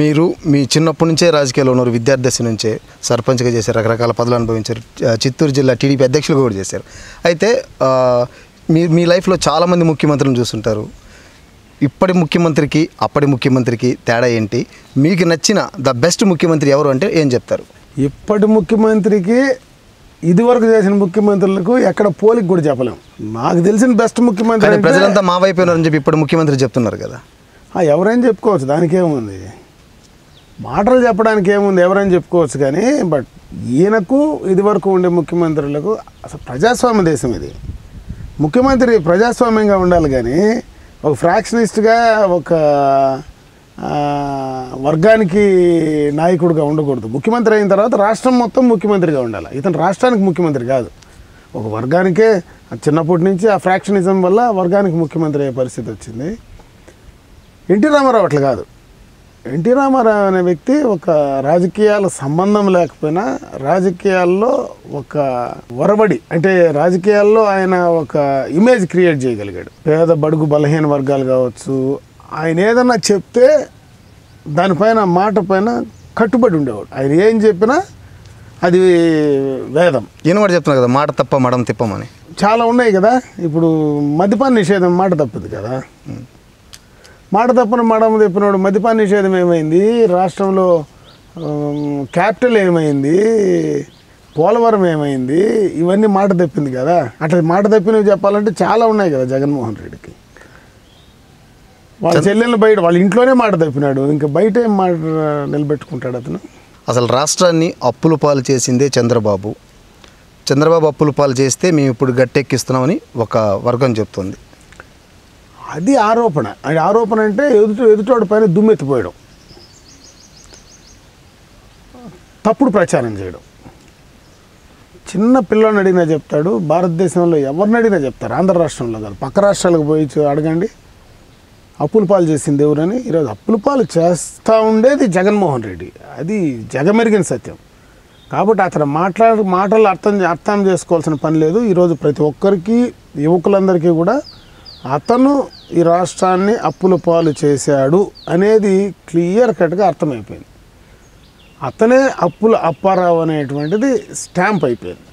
మీరు మీ చిన్నప్పటి నుంచే రాజకీయాల్లో ఉన్నారు, విద్యార్థి దశ నుంచే సర్పంచ్గా చేశారు, రకరకాల పదవులు అనుభవించారు, చిత్తూరు జిల్లా టీడీపీ అధ్యక్షులుగా కూడా చేశారు. అయితే మీ లైఫ్లో చాలామంది ముఖ్యమంత్రులను చూస్తుంటారు. ఇప్పటి ముఖ్యమంత్రికి అప్పటి ముఖ్యమంత్రికి తేడా ఏంటి? మీకు నచ్చిన ద బెస్ట్ ముఖ్యమంత్రి ఎవరు అంటే ఏం చెప్తారు? ఇప్పటి ముఖ్యమంత్రికి ఇదివరకు చేసిన ముఖ్యమంత్రులకు ఎక్కడ పోలిక కూడా చెప్పలేం. నాకు తెలిసిన బెస్ట్ ముఖ్యమంత్రి ప్రజలంతా మా వైపు ఉన్నారని చెప్పి ఇప్పుడు ముఖ్యమంత్రి చెప్తున్నారు కదా. ఎవరైనా చెప్పుకోవచ్చు, దానికి ఏముంది, మాటలు చెప్పడానికి ఏముంది, ఎవరైనా చెప్పుకోవచ్చు. కానీ బట్ ఈయనకు ఇదివరకు ఉండే ముఖ్యమంత్రులకు అసలు ప్రజాస్వామ్య దేశం ఇది. ముఖ్యమంత్రి ప్రజాస్వామ్యంగా ఉండాలి, కానీ ఒక ఫ్రాక్షనిస్ట్గా ఒక వర్గానికి నాయకుడిగా ఉండకూడదు. ముఖ్యమంత్రి అయిన తర్వాత రాష్ట్రం మొత్తం ముఖ్యమంత్రిగా ఉండాలి. ఇతను రాష్ట్రానికి ముఖ్యమంత్రి కాదు, ఒక వర్గానికే. చిన్నప్పటి నుంచి ఆ ఫ్రాక్షనిజం వల్ల వర్గానికి ముఖ్యమంత్రి అయ్యే పరిస్థితి వచ్చింది. ఎన్టీ రామారావు అట్లా కాదు. ఎన్టీ రామారావు అనే వ్యక్తి ఒక రాజకీయాల సంబంధం లేకపోయినా రాజకీయాల్లో ఒక ఒరబడి, అంటే రాజకీయాల్లో ఆయన ఒక ఇమేజ్ క్రియేట్ చేయగలిగాడు. పేద బడుగు బలహీన వర్గాలు కావచ్చు, ఆయన ఏదన్నా చెప్తే దానిపైన మాట పైన కట్టుబడి ఉండేవాడు. ఆయన ఏం చెప్పినా అది వేదం. ఈయన కూడా చెప్తున్నారు కదా, మాట తప్ప మడం తిప్పమని. చాలా ఉన్నాయి కదా. ఇప్పుడు మద్యపాన నిషేధం మాట తప్పదు కదా. మాట తప్పన మడం తిప్పినోడు. మద్యపాన నిషేధం ఏమైంది, రాష్ట్రంలో క్యాపిటల్ ఏమైంది, పోలవరం ఏమైంది, ఇవన్నీ మాట తప్పింది కదా. అట్లా మాట తప్పినవి చెప్పాలంటే చాలా ఉన్నాయి కదా. జగన్మోహన్ రెడ్డికి వాళ్ళ చెల్లెళ్ళు బయట, వాళ్ళ ఇంట్లోనే మాట తప్పినాడు, ఇంకా బయట ఏం మాట నిలబెట్టుకుంటాడు అతను. అసలు రాష్ట్రాన్ని అప్పుల పాలు చేసిందే చంద్రబాబు. అప్పుల పాలు చేస్తే మేము ఇప్పుడు గట్టెక్కిస్తున్నామని ఒక వర్గం చెప్తుంది. అది ఆరోపణ. అది ఆరోపణ అంటే ఎదుటోడి పైన దుమ్మెత్తిపోయడం, తప్పుడు ప్రచారం చేయడం. చిన్న పిల్లని అడిగినా చెప్తాడు, భారతదేశంలో ఎవరిని అడిగినా చెప్తారు. ఆంధ్ర రాష్ట్రంలో కాదు, పక్క రాష్ట్రాలకు పోయి అడగండి అప్పుల పాలు చేసింది ఎవరని. ఈరోజు అప్పుల పాలు చేస్తూ ఉండేది జగన్మోహన్ రెడ్డి. అది జగమెరిగిన సత్యం. కాబట్టి అతను మాటలు అర్థం చేసుకోవాల్సిన పని లేదు. ఈరోజు ప్రతి ఒక్కరికి, యువకులందరికీ కూడా అతను ఈ రాష్ట్రాన్ని అప్పుల పాలు చేశాడు అనేది క్లియర్ కట్గా అర్థమైపోయింది. అతనే అప్పుల అప్పారావు అనేటువంటిది స్టాంప్ అయిపోయింది.